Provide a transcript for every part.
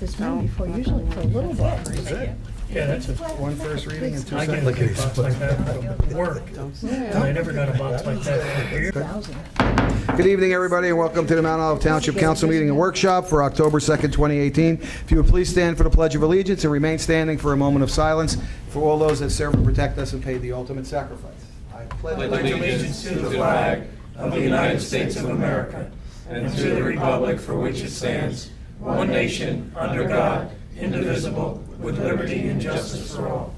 this many before, usually for a little while. That's it. Yeah, that's it. One first reading and two I second. get a big box like that from work. I never got a box like that for here. 1,000. Good evening, everybody, and welcome to the Mount Olive Township Council meeting and workshop for October 2nd, 2018. If you would please stand for the Pledge of Allegiance and remain standing for a moment of silence for all those that serve and protect us and paid the ultimate sacrifice. I pledge Allegiance to the flag of the United States of America and to the republic for which it stands, one nation, under God, indivisible, with liberty and justice for all.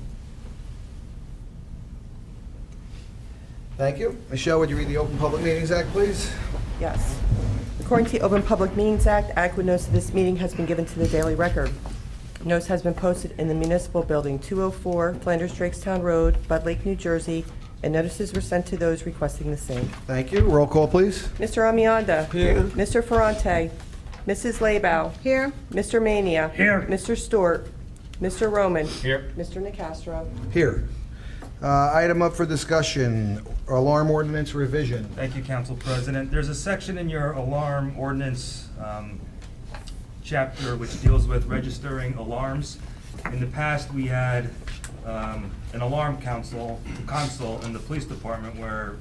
Thank you. Michelle, would you read the Open Public Meetings Act, please? Yes. According to the Open Public Meetings Act, adequate notice of this meeting has been given to the Daily Record. Notice has been posted in the Municipal Building, 204 Flanders Drakestown Road, Bud Lake, New Jersey, and notices were sent to those requesting the same. Thank you. Roll call, please. Mr. Amianda. Here. Mr. Ferrante. Mrs. Labow. Here, Mr. Mania. Here. Mr. Stewart. Mr. Roman. Here. Mr. Nacastro. Here. Item up for discussion, alarm ordinance revision. Thank you, Council President. There's a section in your alarm ordinance chapter which deals with registering alarms. In the past, we had an alarm console in the police department where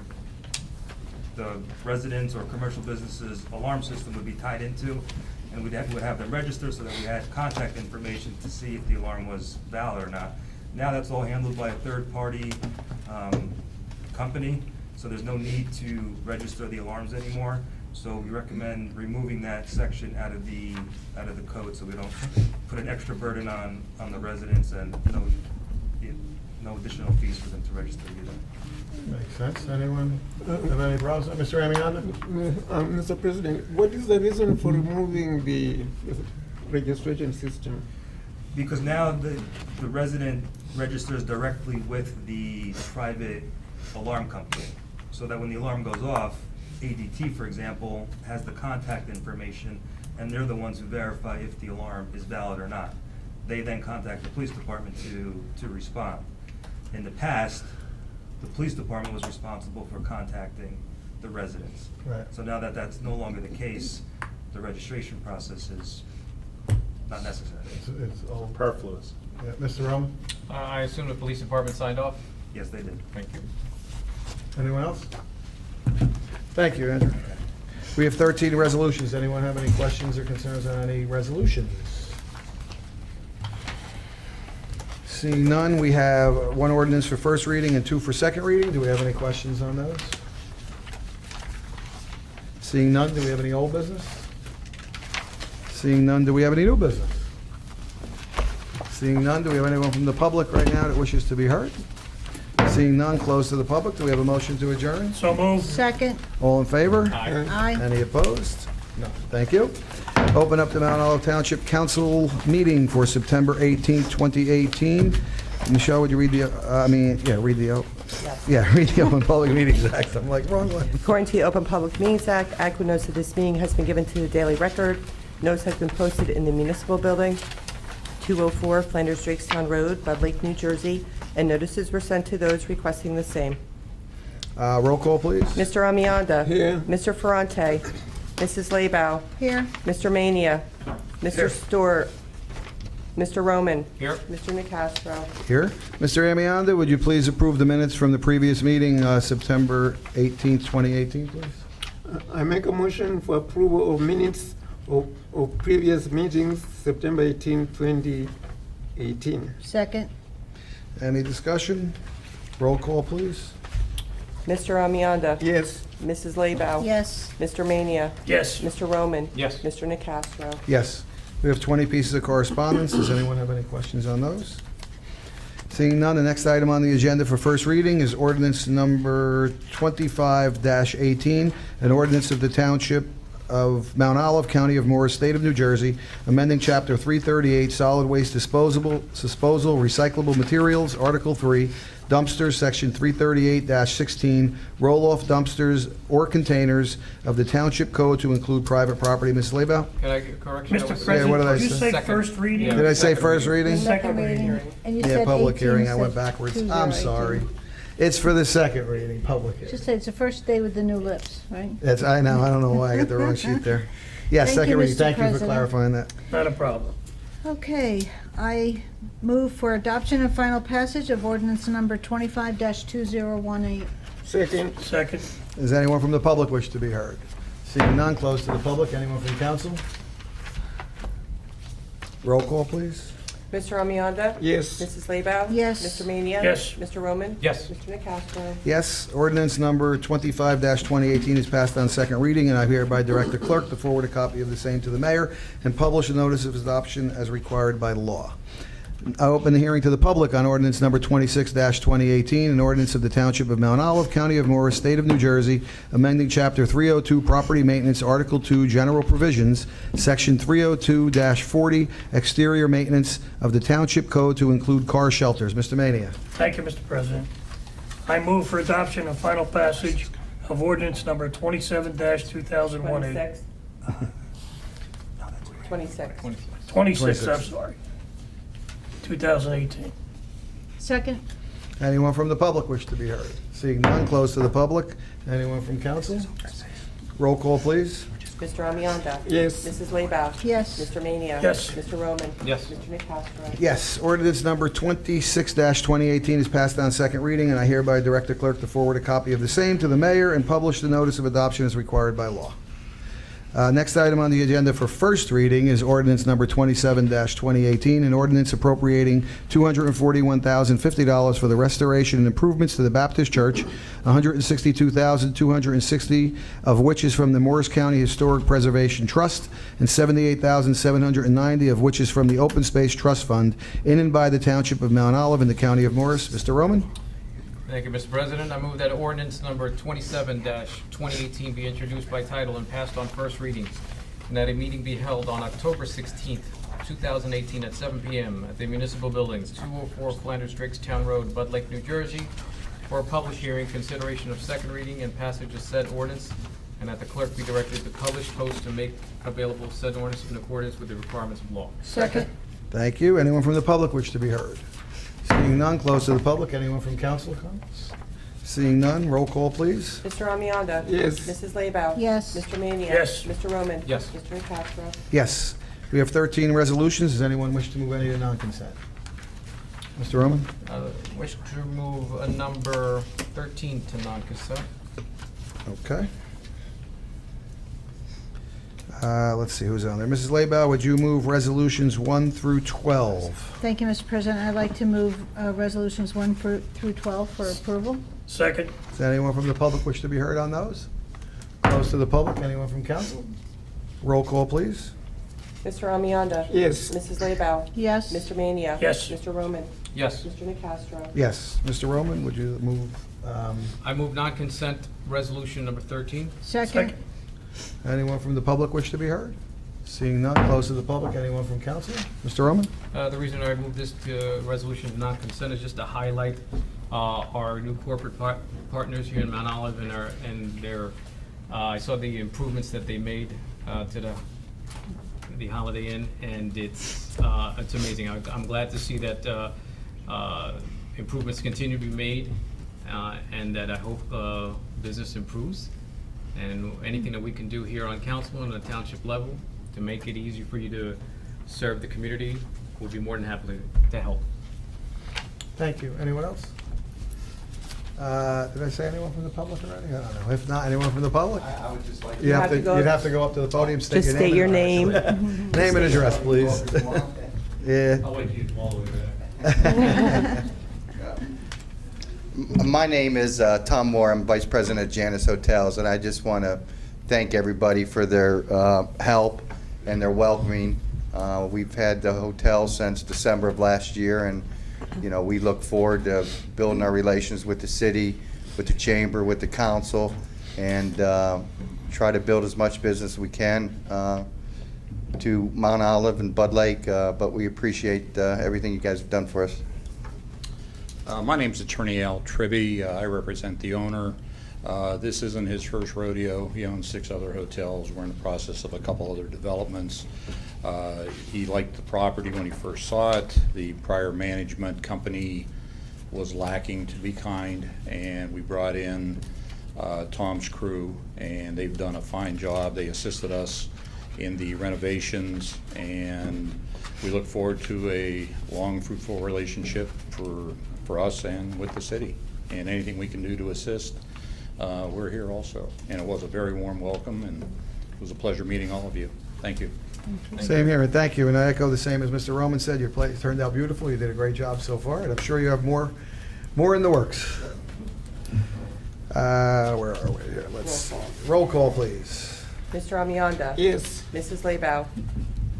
the residents or commercial businesses' alarm system would be tied into, and would have them register so that we had contact information to see if the alarm was valid or not. Now that's all handled by a third-party company, so there's no need to register the alarms anymore. So we recommend removing that section out of the code, so we don't put an extra burden on the residents and no additional fees for them to register either. Makes sense. Anyone have any problems? Mr. Amianda? Mr. President, what is the reason for removing the registration system? Because now the resident registers directly with the private alarm company, so that when the alarm goes off, ADT, for example, has the contact information, and they're the ones who verify if the alarm is valid or not. They then contact the police department to respond. In the past, the police department was responsible for contacting the residents. Right. So now that that's no longer the case, the registration process is not necessary. It's all Superfluous. Yeah, Mr. Roman? I assume the police department signed off? Yes, they did. Thank you. Anyone else? Thank you, Andrew. We have 13 resolutions. Anyone have any questions or concerns on any resolutions? Seeing none, we have one ordinance for first reading and two for second reading. Do we have any questions on those? Seeing none, do we have any old business? Seeing none, do we have any new business? Seeing none, do we have anyone from the public right now that wishes to be heard? Seeing none, close to the public. Do we have a motion to adjourn? So moved. second, All in favor? aye. Any opposed? No. Thank you. Open up the Mount Olive Township Council meeting for September 18th, 2018. Michelle, would you read the, read the, read the Open Public Meetings Act. I'm like, wrong one. According to the Open Public Meetings Act, adequate notice of this meeting has been given to the Daily Record. Notice has been posted in the Municipal Building, 204 Flanders Drakestown Road, Bud Lake, New Jersey, and notices were sent to those requesting the same. Roll call, please. Mr. Amianda. Here. Mr. Ferrante. Mrs. Labow. Here, Mr. Mania. Mr. Stewart. Mr. Roman. Here. Mr. Nacastro. Here. Mr. Amianda, would you please approve the minutes from the previous meeting, September 18th, 2018, please? I make a motion for approval of minutes of previous meetings, September 18, 2018. second, Any discussion? Roll call, please. Mr. Amianda. Yes. Mrs. Labow. yes, Mr. Mania. Yes. Mr. Roman. Yes. Mr. Nacastro. Yes. We have 20 pieces of correspondence. Does anyone have any questions on those? Seeing none, the next item on the agenda for first reading is ordinance number 25-18, an ordinance of the Township of Mount Olive, County of Morris, State of New Jersey, amending Chapter 338, Solid Waste Disposal, Recyclable Materials, Article 3, Dumpsters, Section 338-16, roll-off dumpsters or containers of the Township Code to include private property. Ms. Leba? Can I get a correction? Mr. That was- President, what did I did you say? say Second. first reading? Yeah. Did I say Second first reading. reading? second reading. reading, and you Yeah, said public 18, hearing. I said went backwards. 2018. I'm sorry. It's for the second reading, public hearing. Just say it's the first day with the new lips, right? That's, I know, I don't know why I got the wrong sheet there. Yes, Thank second you, reading. Mr. Thank you for President. clarifying that. Not a problem. Okay, I move for adoption and final passage of ordinance number 25-2018. Second. Second. Does anyone from the public wish to be heard? Seeing none, close to the public. Anyone from council? Roll call, please. Mr. Amianda? Yes. Mrs. Labow? Yes. Mr. Mania? Yes. Mr. Roman? Yes. Mr. Nacastro? Yes, ordinance number 25-2018 is passed on second reading, and I hereby direct the clerk to forward a copy of the same to the mayor and publish a notice of adoption as required by law. I open the hearing to the public on ordinance number 26-2018, an ordinance of the Township of Mount Olive, County of Morris, State of New Jersey, amending Chapter 302 Property Maintenance, Article 2 General Provisions, Section 302-40 Exterior Maintenance of the Township Code to include car shelters. Mr. Mania. Thank you, Mr. President. I move for adoption and final passage of ordinance number 27-2018. 26. 26, I'm sorry. 2018. Second? Anyone from the public wish to be heard? Seeing none, close to the public. Anyone from council? Roll call, please. Mr. Amianda? Yes. Mrs. Labow? Yes. Mr. Mania? Yes. Mr. Roman? Yes. Mr. Nacastro? Yes, ordinance number 26-2018 is passed on second reading, and I hereby direct the clerk to forward a copy of the same to the mayor and publish the notice of adoption as required by law. Next item on the agenda for first reading is ordinance number 27-2018, an ordinance appropriating $241,050 for the restoration and improvements to the Baptist Church, $162,260 of which is from the Morris County Historic Preservation Trust, and $78,790 of which is from the Open Space Trust Fund in and by the Township of Mount Olive in the County of Morris. Mr. Roman? Thank you, Mr. President. I move that ordinance number 27-2018 be introduced by title and passed on first reading, and that a meeting be held on October 16th, 2018 at 7 p.m. at the Municipal Buildings, 204 Flanders Drakes Town Road, Bud Lake, New Jersey, for a public hearing, consideration of second reading and passage of said ordinance, and that the clerk be directed to publish, post, and make available said ordinance in accordance with the requirements of law. Second? Thank you. Anyone from the public wish to be heard? Seeing none, close to the public. Anyone from council comments? Seeing none, roll call, please. Mr. Amianda? Yes. Mrs. Labow? Yes. Mr. Mania? Yes. Mr. Roman? Yes. Mr. Nacastro? Yes. We have 13 resolutions. Does anyone wish to move any to non-consent? Mr. Roman? Wish to move a number 13 to non-consent. Okay. Let's see who's on there. Mrs. Labow, would you move resolutions 1 through 12? Thank you, Mr. President. I'd like to move resolutions 1 through 12 for approval. Second. Does anyone from the public wish to be heard on those? Close to the public. Anyone from council? Roll call, please. Mr. Amianda? Yes. Mrs. Labow? Yes. Mr. Mania? Yes. Mr. Roman? Yes. Mr. Nacastro? Yes. Mr. Roman, would you move? I move non-consent resolution number 13. Second? Anyone from the public wish to be heard? Seeing none, close to the public. Anyone from council? Mr. Roman? The reason I moved this to resolution of non-consent is just to highlight our new corporate partners here in Mount Olive and their, I saw the improvements that they made to the Holiday Inn, and it's amazing. I'm glad to see that improvements continue to be made, and that I hope business improves. And anything that we can do here on council and on the township level to make it easier for you to serve the community, we'll be more than happy to help. Thank you. Anyone else? Did I say anyone from the public already? I don't know. If not, anyone from the public? I would just like You have to, go- you'd have to go up to the podium, state Just your name. state your and address. Name and address, please. Yeah. I'll wait till you all the way back. My name is Tom Moore. I'm Vice President at Janus Hotels, and I just want to thank everybody for their help and their welcoming. We've had the hotel since December of last year, and we look forward to building our relations with the city, with the chamber, with the council, and try to build as much business as we can to Mount Olive and Bud Lake, but we appreciate everything you guys have done for us. My name's Attorney Al Tribby. I represent the owner. This isn't his first rodeo. He owns 6 other hotels. We're in the process of a couple other developments. He liked the property when he first saw it. The prior management company was lacking, to be kind, and we brought in Tom's crew, and they've done a fine job. They assisted us in the renovations, and we look forward to a long, fruitful relationship for us and with the city. And anything we can do to assist, we're here also. And it was a very warm welcome, and it was a pleasure meeting all of you. Thank you. Same here, and thank you. And I echo the same as Mr. Roman said. Your play turned out beautiful. You did a great job so far, and I'm sure you have more in the works. Where are we here? Let's roll call, please. Mr. Amianda? Yes. Mrs. Lebow?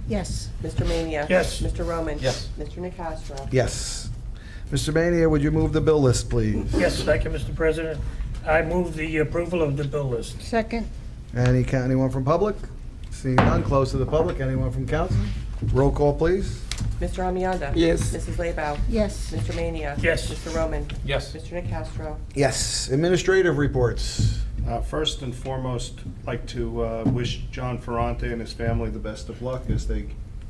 Yes. Mr. Mania? Yes. Mr. Roman? Yes. Mr. Nacastro? Yes. Mr. Mania, would you move the bill list, please? Yes, thank you, Mr. President. I move the approval of the bill list. Second. Anyone from public? Seeing none, close to the public. Anyone from council? Roll call, please. Mr. Amianda? Yes. Mrs. Lebow? Yes. Mr. Mania? Yes. Mr. Roman? Yes. Mr. Nacastro? Yes. Administrative reports. First and foremost, I'd like to wish John Ferrante and his family the best of luck as they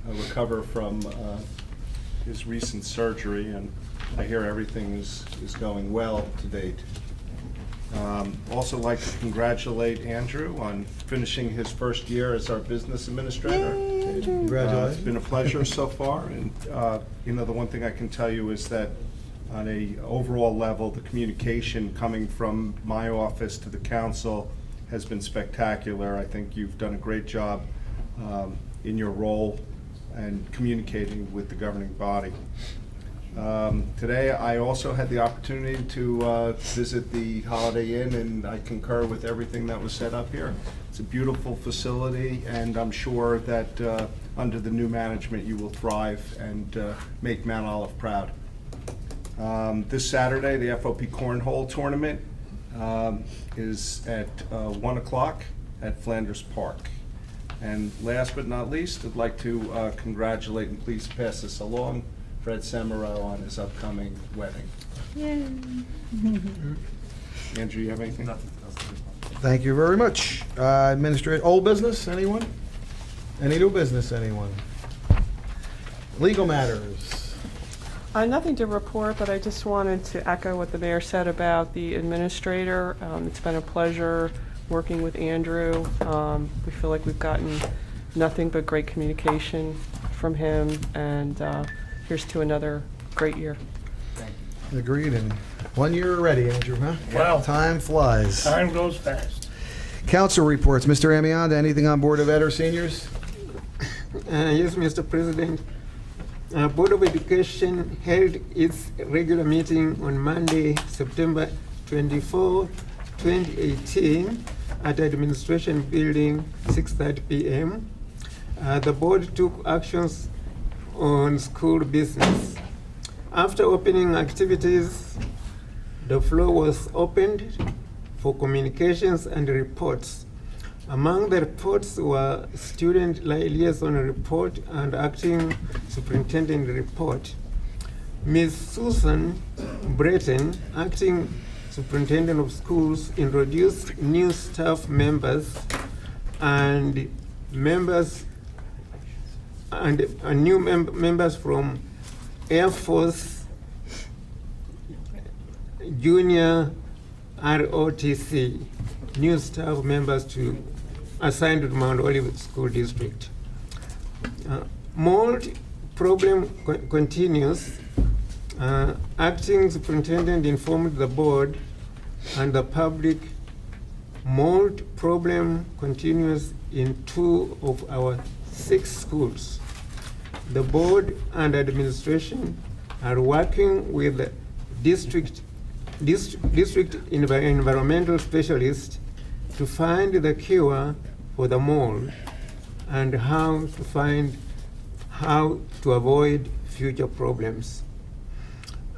recover from his recent surgery, and I hear everything is going well to date. Also like to congratulate Andrew on finishing his first year as our business administrator. Congratulations. It's been a pleasure so far, and the one thing I can tell you is that on a overall level, the communication coming from my office to the council has been spectacular. I think you've done a great job in your role and communicating with the governing body. Today, I also had the opportunity to visit the Holiday Inn, and I concur with everything that was set up here. It's a beautiful facility, and I'm sure that under the new management, you will thrive and make Mount Olive proud. This Saturday, the FOP Cornhole Tournament is at 1 o'clock at Flanders Park. And last but not least, I'd like to congratulate, and please pass this along, Fred Semero on his upcoming wedding. Yay. Andrew, you have anything? Nothing. Thank you very much. Old business, anyone? Any new business, anyone? Legal matters. Nothing to report, but I just wanted to echo what the mayor said about the administrator. It's been a pleasure working with Andrew. We feel like we've gotten nothing but great communication from him, and here's to another great year. Agreed, and 1 year already, Andrew, huh? Wow. Time flies. Time goes fast. Council reports. Mr. Amianda, anything on Board of Ed or seniors? Yes, Mr. President. Board of Education held its regular meeting on Monday, September 24, 2018, at Administration Building, 6:30 p.m. The board took actions on school business. After opening activities, the floor was opened for communications and reports. Among the reports were student liaison report and acting superintendent report. Ms. Susan Breton, acting superintendent of schools, introduced new staff members and new members from Air Force Junior ROTC, new staff members assigned to Mount Olive School District. Mold problem continues. Acting superintendent informed the board and the public mold problem continues in 2 of our 6 schools. The board and administration are working with the district environmental specialist to find the cure for the mold and how to avoid future problems.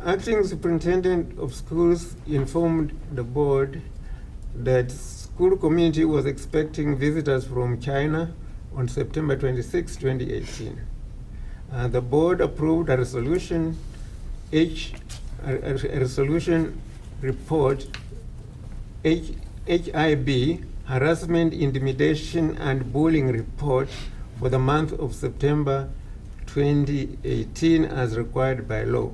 Acting superintendent of schools informed the board that school community was expecting visitors from China on September 26, 2018. The board approved a resolution report HIB, harassment, intimidation, and bullying report for the month of September 2018 as required by law.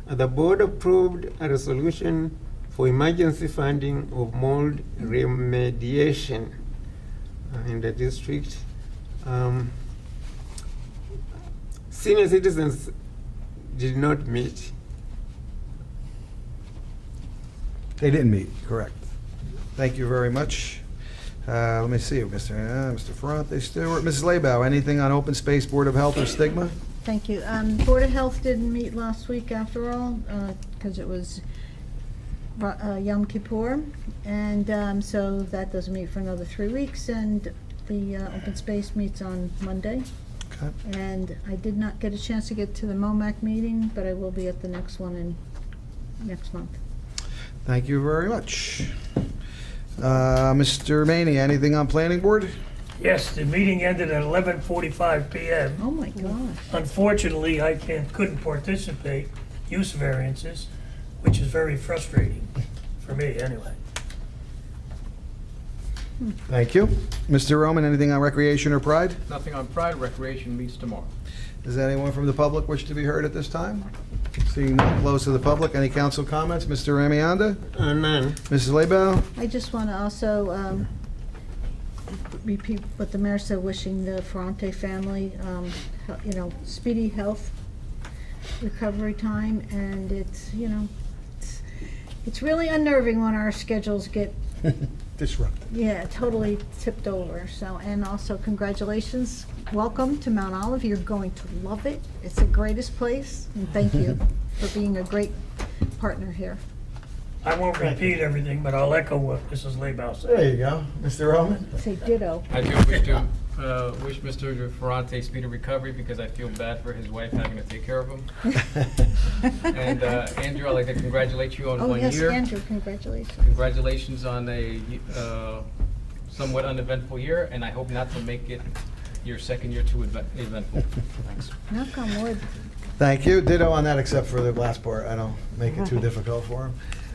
The board approved a resolution for emergency funding of mold remediation in the district. Senior citizens did not meet. They didn't meet, correct. Thank you very much. Let me see, Mr. Ferrante, Stewart, Mrs. Laybow, anything on Open Space Board of Health or stigma? Thank you. Board of Health didn't meet last week after all, because it was Yom Kippur, and so that doesn't meet for another 3 weeks, and the Open Space meets on Monday. Okay. And I did not get a chance to get to the MOMAC meeting, but I will be at the next one in next month. Thank you very much. Mr. Maney, anything on Planning Board? Yes, the meeting ended at 11:45 PM. Oh, my gosh. Unfortunately, I couldn't participate, use variances, which is very frustrating, for me anyway. Thank you. Mr. Roman, anything on Recreation or Pride? Nothing on Pride. Recreation meets tomorrow. Does anyone from the public wish to be heard at this time? Seeing none, close to the public. Any council comments? Mr. Amianda? None. Mrs. Laybow? I just want to also repeat what the mayor said, wishing the Ferrante family, speedy health, recovery time, and it's really unnerving when our schedules get, Disrupted. totally tipped over. So, and also congratulations, welcome to Mount Olive. You're going to love it. It's the greatest place, and thank you for being a great partner here. I won't repeat everything, but I'll echo what Mrs. Laybow said. There you go. Mr. Roman? Say ditto. I do wish to wish Mr. Ferrante speedy recovery because I feel bad for his wife having to take care of him. And Andrew, I'd like to congratulate you on Oh, 1 yes, year. Andrew, congratulations. Congratulations on a somewhat uneventful year, and I hope not to make it your second year too eventful. Thanks. Knock on wood. Thank you. Ditto on that, except for the last part. I don't make it too difficult for him.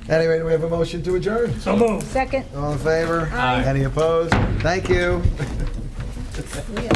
Anyway, do we have a motion to adjourn? So moved. Second. All in favor? Aye. Any opposed? Thank you. Yeah.